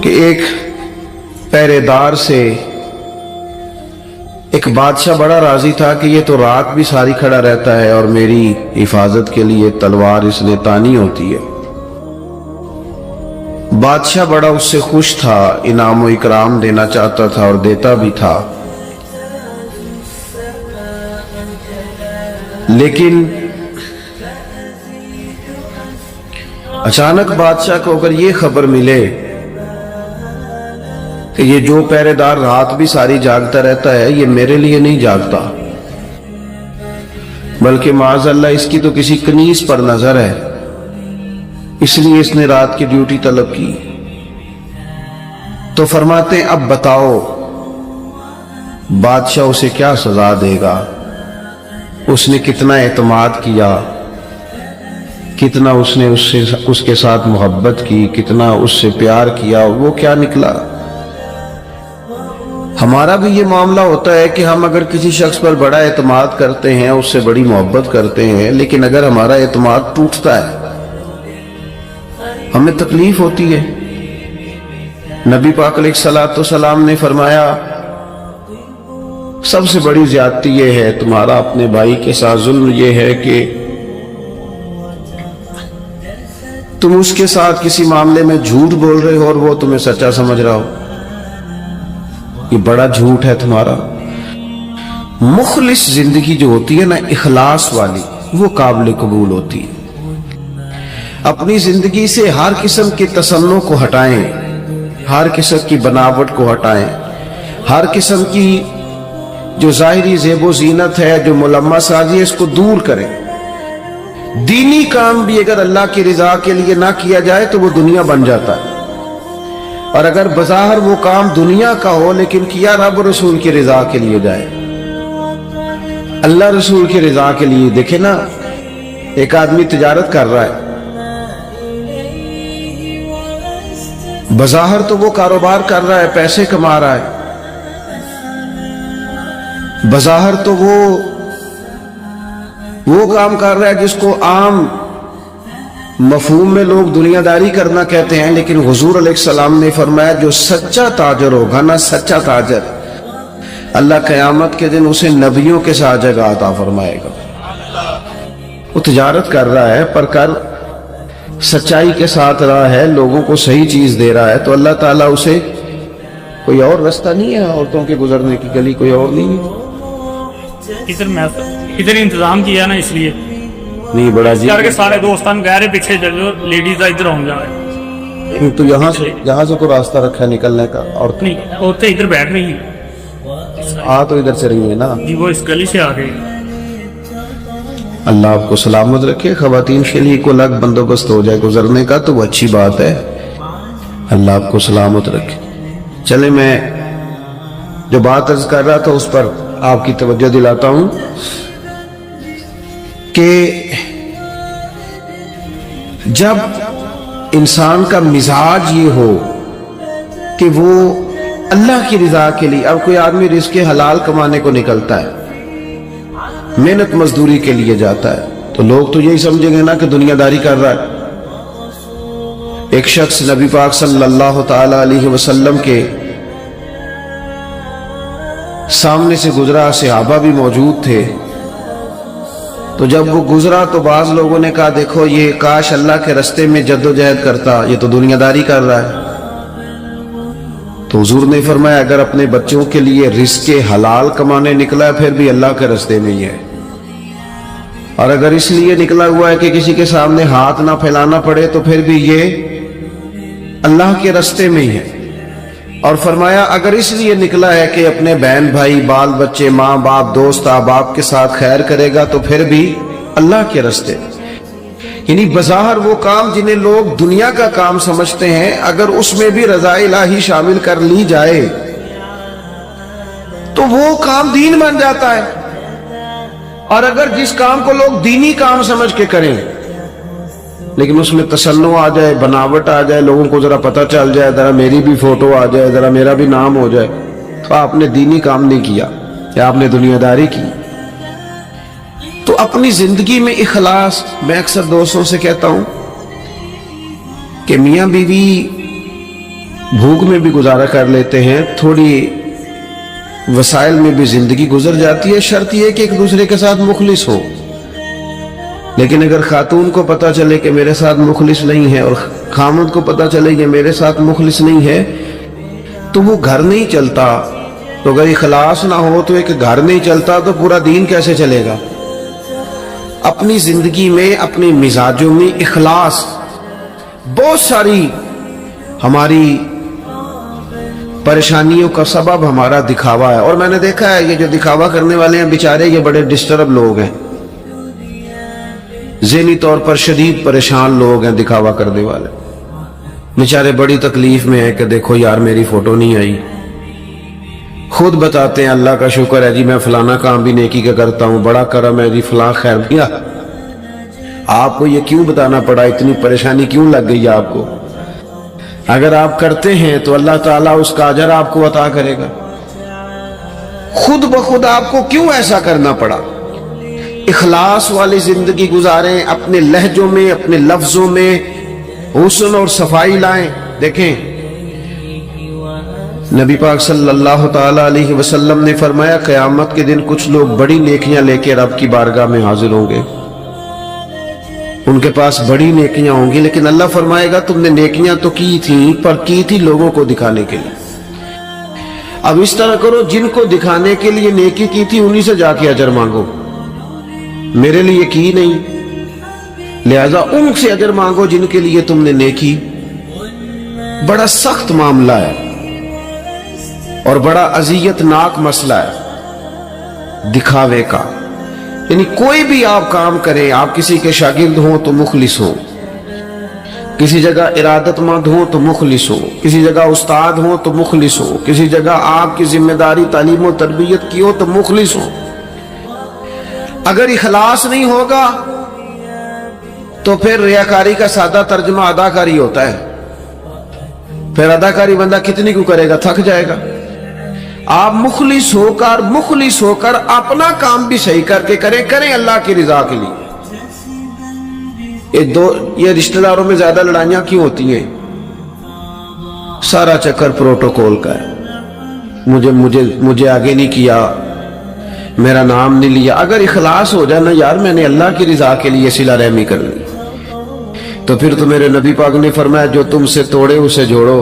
کہ ایک پہرے دار سے ایک بادشاہ بڑا راضی تھا کہ یہ تو رات بھی ساری کھڑا رہتا ہے اور میری حفاظت کے لیے تلوار اس نے تانی ہوتی ہے۔ بادشاہ بڑا اس سے خوش تھا، انعام و اکرام دینا چاہتا تھا اور دیتا بھی تھا، لیکن اچانک بادشاہ کو اگر یہ خبر ملے کہ یہ جو پہرے دار رات بھی ساری جاگتا رہتا ہے یہ میرے لیے نہیں جاگتا، بلکہ معاذ اللہ اس کی تو کسی کنیز پر نظر ہے، اس لیے اس نے رات کی ڈیوٹی طلب کی، تو فرماتے ہیں اب بتاؤ بادشاہ اسے کیا سزا دے گا؟ اس نے کتنا اعتماد کیا، کتنا اس نے اس کے ساتھ محبت کی، کتنا اس سے پیار کیا، وہ کیا نکلا؟ ہمارا بھی یہ معاملہ ہوتا ہے کہ ہم اگر کسی شخص پر بڑا اعتماد کرتے ہیں، اس سے بڑی محبت کرتے ہیں، لیکن اگر ہمارا اعتماد ٹوٹتا ہے ہمیں تکلیف ہوتی ہے۔ نبی پاک علیہ الصلوۃ والسلام نے فرمایا سب سے بڑی زیادتی یہ ہے تمہارا اپنے بھائی کے ساتھ ظلم، یہ ہے کہ تم اس کے ساتھ کسی معاملے میں جھوٹ بول رہے ہو اور وہ تمہیں سچا سمجھ رہا ہو، یہ بڑا جھوٹ ہے تمہارا۔ مخلص زندگی جو ہوتی ہے نا، اخلاص والی، وہ قابل قبول ہوتی ہے۔ اپنی زندگی سے ہر قسم کے تصنع کو ہٹائیں، ہر قسم کی بناوٹ کو ہٹائیں، ہر قسم کی جو ظاہری زیب و زینت ہے، جو ملمس سازی ہے، اس کو دور کریں۔ دینی کام بھی اگر اللہ کی رضا کے لیے نہ کیا جائے تو وہ دنیا بن جاتا ہے، اور اگر بظاہر وہ کام دنیا کا ہو لیکن کیا رب و رسول کی رضا کے لیے جائے، اللہ رسول کی رضا کے لیے۔ دیکھیں نا، ایک آدمی تجارت کر رہا ہے، بظاہر تو وہ کاروبار کر رہا ہے، پیسے کما رہا ہے، بظاہر تو وہ کام کر رہا ہے جس کو عام مفہوم میں لوگ دنیا داری کرنا کہتے ہیں، لیکن حضور علیہ السلام نے فرمایا جو سچا تاجر ہوگا نا، سچا تاجر، اللہ قیامت کے دن اسے نبیوں کے ساتھ جگہ عطا فرمائے گا۔ وہ تجارت کر رہا ہے پر کر سچائی کے ساتھ رہا ہے، لوگوں کو صحیح چیز دے رہا ہے، تو اللہ تعالیٰ اسے کوئی اور رستہ نہیں ہے عورتوں کے گزرنے کی گلی کوئی اور نہیں ہے۔ ادھر انتظام کیا نا، اس لیے نہیں بڑا جی کر کے سارے دوستان گہرے پیچھے جو لیڈیز ادھر ہوں جائے، تو یہاں سے کوئی راستہ رکھا ہے نکلنے کا؟ عورتیں نہیں، عورتیں ادھر بیٹھ رہی ہیں، آ تو ادھر سے رہی ہیں نا جی، وہ اس گلی سے آ گئی۔ اللہ آپ کو سلامت رکھے۔ خواتین کے لیے کو الگ بندوبست ہو جائے گزرنے کا تو وہ اچھی بات ہے، اللہ آپ کو سلامت رکھے۔ چلے میں جو بات عرض کر رہا تھا اس پر آپ کی توجہ دلاتا ہوں کہ جب انسان کا مزاج یہ ہو کہ وہ اللہ کی رضا کے لیے، اب کوئی آدمی رزق حلال کمانے کو نکلتا ہے، محنت مزدوری کے لیے جاتا ہے، تو لوگ تو یہی سمجھیں گے نا کہ دنیا داری کر رہا ہے۔ ایک شخص نبی پاک صلی اللہ تعالی علیہ وسلم کے سامنے سے گزرا، صحابہ بھی موجود تھے، تو جب وہ گزرا تو بعض لوگوں نے کہا دیکھو یہ کاش اللہ کے رستے میں جد و جہد کرتا، یہ تو دنیا داری کر رہا ہے۔ تو حضور نے فرمایا اگر اپنے بچوں کے لیے رزق حلال کمانے نکلا ہے پھر بھی اللہ کے رستے میں ہی ہے، اور اگر اس لیے نکلا ہوا ہے کہ کسی کے سامنے ہاتھ نہ پھیلانا پڑے تو پھر بھی یہ اللہ کے رستے میں ہی ہے۔ اور فرمایا اگر اس لیے نکلا ہے کہ اپنے بہن بھائی، بال بچے، ماں باپ، دوست احباب کے ساتھ خیر کرے گا تو پھر بھی اللہ کے رستے۔ یعنی بظاہر وہ کام جنہیں لوگ دنیا کا کام سمجھتے ہیں، اگر اس میں بھی رضا الہی شامل کر لی جائے تو وہ کام دین بن جاتا ہے، اور اگر جس کام کو لوگ دینی کام سمجھ کے کریں لیکن اس میں تصنع آ جائے، بناوٹ آ جائے، لوگوں کو ذرا پتہ چل جائے، ذرا میری بھی فوٹو آ جائے، ذرا میرا بھی نام ہو جائے، تو آپ نے دینی کام نہیں کیا یا آپ نے دنیا داری کی۔ تو اپنی زندگی میں اخلاص، میں اکثر دوستوں سے کہتا ہوں کہ میاں بیوی بھوک میں بھی گزارا کر لیتے ہیں, تھوڑی وسائل میں بھی زندگی گزر جاتی ہے, شرط یہ کہ ایک دوسرے کے ساتھ مخلص ہو. لیکن اگر خاتون کو پتا چلے کہ میرے ساتھ مخلص نہیں ہے اور خامد کو پتا چلے کہ میرے ساتھ مخلص نہیں ہے, تو وہ گھر نہیں چلتا. تو اگر اخلاص نہ ہو تو ایک گھر نہیں چلتا, تو پورا دین کیسے چلے گا؟ اپنی زندگی میں, اپنے مزاجوں میں اخلاص. بہت ساری ہماری پریشانیوں کا سبب ہمارا دکھاوا ہے, اور میں نے دیکھا ہے یہ جو دکھاوا کرنے والے ہیں بیچارے, یہ بڑے ڈسٹرب لوگ ہیں, ذہنی طور پر شدید پریشان لوگ ہیں. دکھاوا کرنے والے بیچارے بڑی تکلیف میں ہیں کہ دیکھو یار میری فوٹو نہیں آئی. خود بتاتے ہیں اللہ کا شکر ہے جی میں فلانا کام بھی نیکی کا کرتا ہوں, بڑا کرم ہے جی, فلاں خیر کیا. آپ کو یہ کیوں بتانا پڑا, اتنی پریشانی کیوں لگ گئی آپ کو؟ اگر آپ کرتے ہیں تو اللہ تعالیٰ اس کا اجر آپ کو عطا کرے گا. خود بخود آپ کو کیوں ایسا کرنا پڑا؟ اخلاص والی زندگی گزاریں, اپنے لہجوں میں, اپنے لفظوں میں حسن اور صفائی لائیں. دیکھیں نبی پاک صلی اللہ تعالی علیہ وسلم نے فرمایا قیامت کے دن کچھ لوگ بڑی نیکیاں لے کے رب کی بارگاہ میں حاضر ہوں گے. ان کے پاس بڑی نیکیاں ہوں گی, لیکن اللہ فرمائے گا تم نے نیکیاں تو کی تھیں پر کی تھی لوگوں کو دکھانے کے لیے. اب اس طرح کرو, جن کو دکھانے کے لیے نیکی کی تھی انہی سے جا کے اجر مانگو, میرے لیے کی نہیں, لہذا ان سے اجر مانگو جن کے لیے تم نے نیکی. بڑا سخت معاملہ ہے اور بڑا اذیت ناک مسئلہ ہے دکھاوے کا. یعنی کوئی بھی آپ کام کریں, آپ کسی کے شاگرد ہوں تو مخلص ہوں, کسی جگہ ارادت مند ہوں تو مخلص ہوں, کسی جگہ استاد ہوں تو مخلص ہوں, کسی جگہ آپ کی ذمہ داری تعلیم و تربیت کی ہو تو مخلص ہوں. اگر اخلاص نہیں ہوگا تو پھر ریاکاری کا سادہ ترجمہ اداکاری ہوتا ہے. پھر اداکاری بندہ کتنی کو کرے گا, تھک جائے گا. آپ مخلص ہو کر اپنا کام بھی صحیح کر کے کریں اللہ کی رضا کے لیے. یہ رشتہ داروں میں زیادہ لڑائیاں کیوں ہوتی ہیں؟ سارا چکر پروٹوکول کا ہے. مجھے آگے نہیں کیا, میرا نام نہیں لیا. اگر اخلاص ہو جائے نا یار میں نے اللہ کی رضا کے لیے صلہ رحمی کرنی, تو پھر تو میرے نبی پاک نے فرمایا جو تم سے توڑے اسے جوڑو,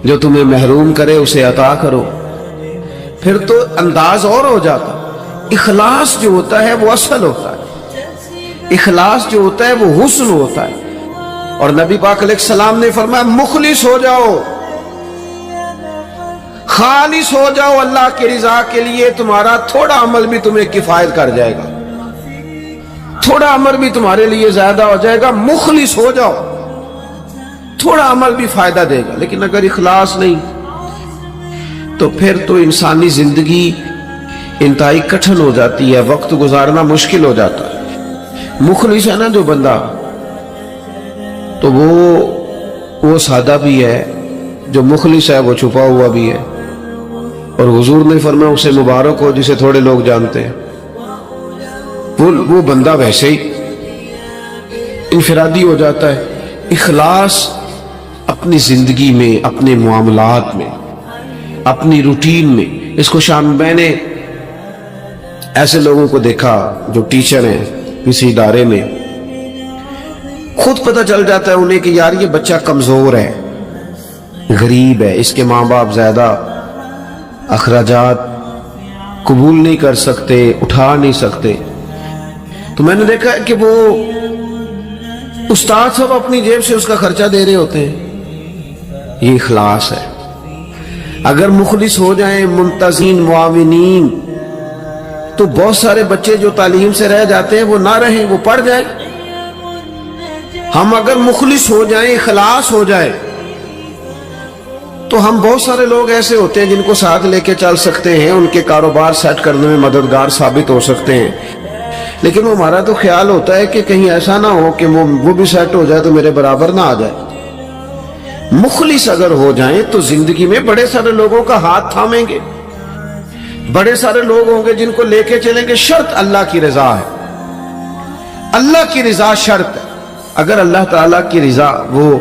جو تمہیں محروم کرے اسے عطا کرو. پھر تو انداز اور ہو جاتا. اخلاص جو ہوتا ہے وہ اصل ہوتا ہے, اخلاص جو ہوتا ہے وہ حسن ہوتا ہے. اور نبی پاک علیہ السلام نے فرمایا مخلص ہو جاؤ, خالص ہو جاؤ اللہ کی رضا کے لیے, تمہارا تھوڑا عمل بھی تمہیں کفایت کر جائے گا, تھوڑا عمل بھی تمہارے لیے زیادہ ہو جائے گا. مخلص ہو جاؤ, تھوڑا عمل بھی فائدہ دے گا. لیکن اگر اخلاص نہیں تو پھر تو انسانی زندگی انتہائی کٹھن ہو جاتی ہے, وقت گزارنا مشکل ہو جاتا ہے. مخلص ہے نا جو بندہ, تو وہ سادہ بھی ہے, جو مخلص ہے وہ چھپا ہوا بھی ہے. اور حضور نے فرمایا اسے مبارک ہو جسے تھوڑے لوگ جانتے ہیں. وہ بندہ ویسے ہی انفرادی ہو جاتا ہے. اخلاص اپنی زندگی میں, اپنے معاملات میں, اپنی روٹین میں. اس کو میں نے ایسے لوگوں کو دیکھا جو ٹیچر ہیں کسی ادارے میں, خود پتہ چل جاتا ہے انہیں کہ یار یہ بچہ کمزور ہے, غریب ہے, اس کے ماں باپ زیادہ اخراجات قبول نہیں کر سکتے, اٹھا نہیں سکتے. تو میں نے دیکھا کہ وہ استاد سب اپنی جیب سے اس کا خرچہ دے رہے ہوتے ہیں. یہ اخلاص ہے. اگر مخلص ہو جائیں, منتظرین, معاونین, تو بہت سارے بچے جو تعلیم سے رہ جاتے ہیں وہ نہ رہیں, وہ پڑھ جائیں. ہم اگر مخلص ہو جائیں, اخلاص ہو جائے, تو ہم بہت سارے لوگ ایسے ہوتے ہیں جن کو ساتھ لے کے چل سکتے ہیں, ان کے کاروبار سیٹ کرنے میں مددگار ثابت ہو سکتے ہیں. لیکن وہ ہمارا تو خیال ہوتا ہے کہ کہیں ایسا نہ ہو کہ وہ بھی سیٹ ہو جائے تو میرے برابر نہ آ جائے. مخلص اگر ہو جائیں تو زندگی میں بڑے سارے لوگوں کا ہاتھ تھامیں گے, بڑے سارے لوگ ہوں گے جن کو لے کے چلیں گے. شرط اللہ کی رضا ہے, اللہ کی رضا شرط ہے. اگر اللہ تعالیٰ کی رضا، وہ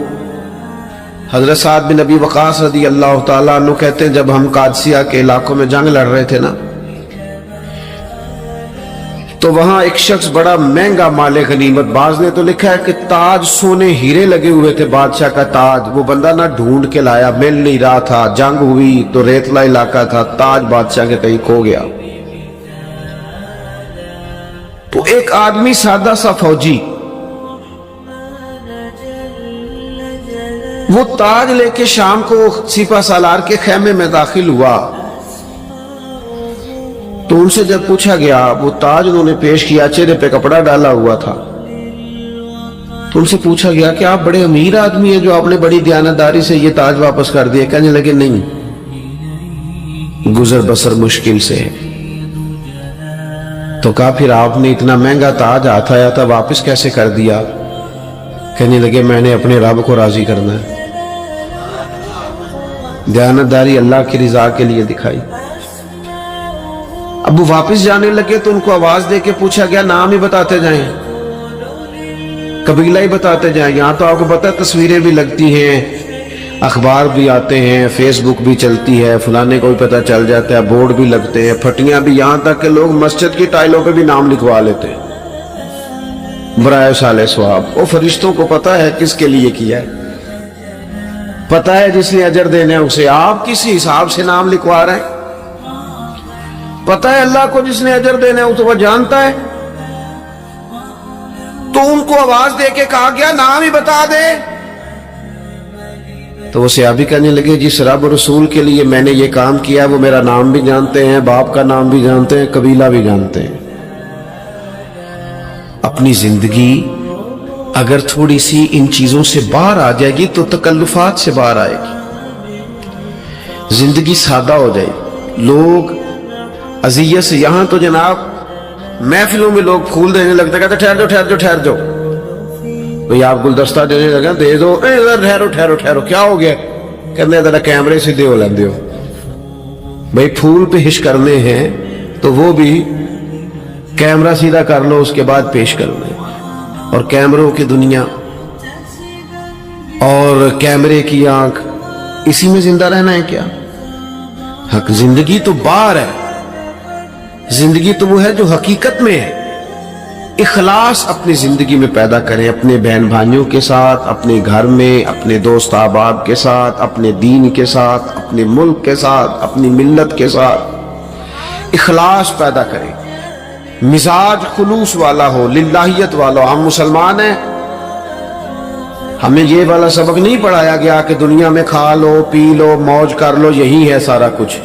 حضرت سعد بن ابی وقاص رضی اللہ تعالیٰ عنہ کہتے ہیں جب ہم قادسیہ کے علاقوں میں جنگ لڑ رہے تھے نا، تو وہاں ایک شخص بڑا مہنگا مال غنیمت، بعض نے تو لکھا ہے کہ تاج سونے ہیرے لگے ہوئے تھے، بادشاہ کا تاج، وہ بندہ نہ ڈھونڈ کے لایا، مل نہیں رہا تھا، جنگ ہوئی تو ریتلا علاقہ تھا، تاج بادشاہ کے کہیں کھو گیا۔ تو ایک آدمی سادہ سا فوجی وہ تاج لے کے شام کو سپہ سالار کے خیمے میں داخل ہوا، تو ان سے جب پوچھا گیا، وہ تاج انہوں نے پیش کیا، چہرے پہ کپڑا ڈالا ہوا تھا، تو ان سے پوچھا گیا کہ آپ بڑے امیر آدمی ہیں جو آپ نے بڑی دیانتداری سے یہ تاج واپس کر دیا۔ کہنے لگے نہیں، گزر بسر مشکل سے ہے۔ تو کہا پھر آپ نے اتنا مہنگا تاج ہاتھ آیا تھا واپس کیسے کر دیا؟ کہنے لگے میں نے اپنے رب کو راضی کرنا ہے، دیانتداری اللہ کی رضا کے لیے دکھائی۔ اب وہ واپس جانے لگے تو ان کو آواز دے کے پوچھا گیا نام ہی بتاتے جائیں، قبیلہ ہی بتاتے جائیں۔ یہاں تو آپ کو پتہ ہے تصویریں بھی لگتی ہیں، اخبار بھی آتے ہیں، فیس بک بھی چلتی ہے، فلانے کو بھی پتہ چل جاتا ہے، بورڈ بھی لگتے ہیں، پھٹیاں بھی، یہاں تک کہ لوگ مسجد کی ٹائلوں پہ بھی نام لکھوا لیتے ہیں برائے صالح ثواب۔ وہ فرشتوں کو پتہ ہے کس کے لیے کیا ہے، پتہ ہے جس نے اجر دینا ہے اسے، آپ کسی حساب سے نام لکھوا رہے ہیں؟ پتہ ہے اللہ کو جس نے اجر دینا ہے وہ جانتا ہے۔ تو ان کو آواز دے کے کہا گیا نام ہی بتا دے۔ تو وہ صحابی کہنے لگے جس رب و رسول کے لیے میں نے یہ کام کیا وہ میرا نام بھی جانتے ہیں، باپ کا نام بھی جانتے ہیں، قبیلہ بھی جانتے ہیں۔ اپنی زندگی اگر تھوڑی سی ان چیزوں سے باہر آ جائے گی تو تکلفات سے باہر آئے گی، زندگی سادہ ہو جائے گی۔ لوگ اذیت سے، یہاں تو جناب محفلوں میں لوگ پھول دینے لگتے، کہتے ٹھہر جاؤ ٹھہر جاؤ ٹھہر جاؤ، بھئی آپ گلدستہ دینے لگے دے دو، ٹھہرو ٹھہرو ٹھہرو، کیا ہو گیا؟ کہتے ذرا کیمرے سیدھے ہو لیندے ہو۔ بھئی پھول پیش کرنے ہیں تو وہ بھی کیمرہ سیدھا کر لو، اس کے بعد پیش کرنے، اور کیمروں کی دنیا اور کیمرے کی آنکھ، اسی میں زندہ رہنا ہے کیا؟ حق زندگی تو باہر ہے، زندگی تو وہ ہے جو حقیقت میں ہے۔ اخلاص اپنی زندگی میں پیدا کریں، اپنے بہن بھائیوں کے ساتھ، اپنے گھر میں، اپنے دوست احباب کے ساتھ، اپنے دین کے ساتھ، اپنے ملک کے ساتھ، اپنی ملت کے ساتھ اخلاص پیدا کریں، مزاج خلوص والا ہو، للہیت والا ہو۔ ہم مسلمان ہیں، ہمیں یہ والا سبق نہیں پڑھایا گیا کہ دنیا میں کھا لو پی لو موج کر لو یہی ہے سارا کچھ۔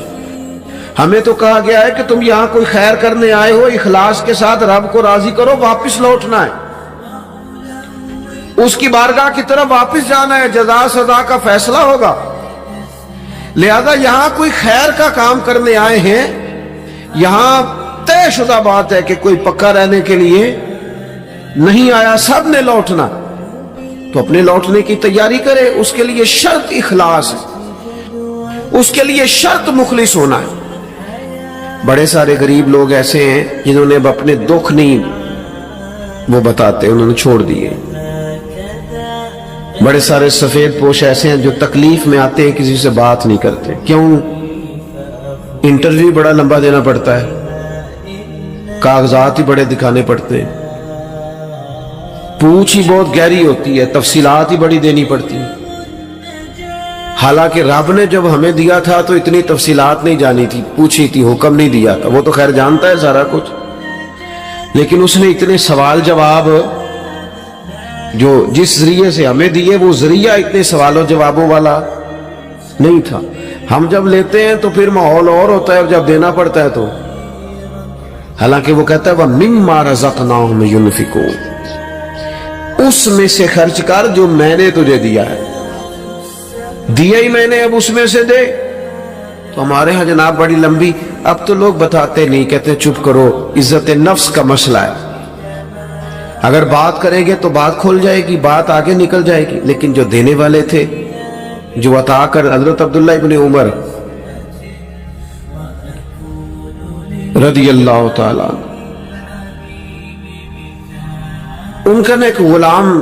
ہمیں تو کہا گیا ہے کہ تم یہاں کوئی خیر کرنے آئے ہو، اخلاص کے ساتھ رب کو راضی کرو، واپس لوٹنا ہے، اس کی بارگاہ کی طرف واپس جانا ہے، جزا سزا کا فیصلہ ہوگا۔ لہذا یہاں کوئی خیر کا کام کرنے آئے ہیں، یہاں طے شدہ بات ہے کہ کوئی پکا رہنے کے لیے نہیں آیا، سب نے لوٹنا، تو اپنے لوٹنے کی تیاری کرے، اس کے لیے شرط اخلاص ہے، اس کے لیے شرط مخلص ہونا ہے۔ بڑے سارے غریب لوگ ایسے ہیں جنہوں نے اب اپنے دکھ نہیں وہ بتاتے، انہوں نے چھوڑ دیے۔ بڑے سارے سفید پوش ایسے ہیں جو تکلیف میں آتے ہیں کسی سے بات نہیں کرتے، کیوں؟ انٹرویو بڑا لمبا دینا پڑتا ہے، کاغذات ہی بڑے دکھانے پڑتے ہیں، پوچھ ہی بہت گہری ہوتی ہے، تفصیلات ہی بڑی دینی پڑتی ہیں۔ حالانکہ رب نے جب ہمیں دیا تھا تو اتنی تفصیلات نہیں جانی تھی، پوچھی تھی، حکم نہیں دیا تھا، وہ تو خیر جانتا ہے سارا کچھ، لیکن اس نے اتنے سوال جواب جو جس ذریعے سے ہمیں دیے وہ ذریعہ اتنے سوال و جوابوں والا نہیں تھا۔ ہم جب لیتے ہیں تو پھر ماحول اور ہوتا ہے، اور جب دینا پڑتا ہے تو حالانکہ وہ کہتا ہے وَمِمَّا رَزَقْنَاهُمْ يُنْفِقُونَ، اس میں سے خرچ کر جو میں نے تجھے دیا ہے، دیا ہی میں نے، اب اس میں سے دے۔ تو ہمارے ہاں جناب بڑی لمبی، اب تو لوگ بتاتے نہیں، کہتے چپ کرو، عزت نفس کا مسئلہ ہے، اگر بات کریں گے تو بات کھول جائے گی، بات آگے نکل جائے گی۔ لیکن جو دینے والے تھے، جو عطا کر، حضرت عبداللہ ابن عمر رضی اللہ تعالیٰ، ان کا ایک غلام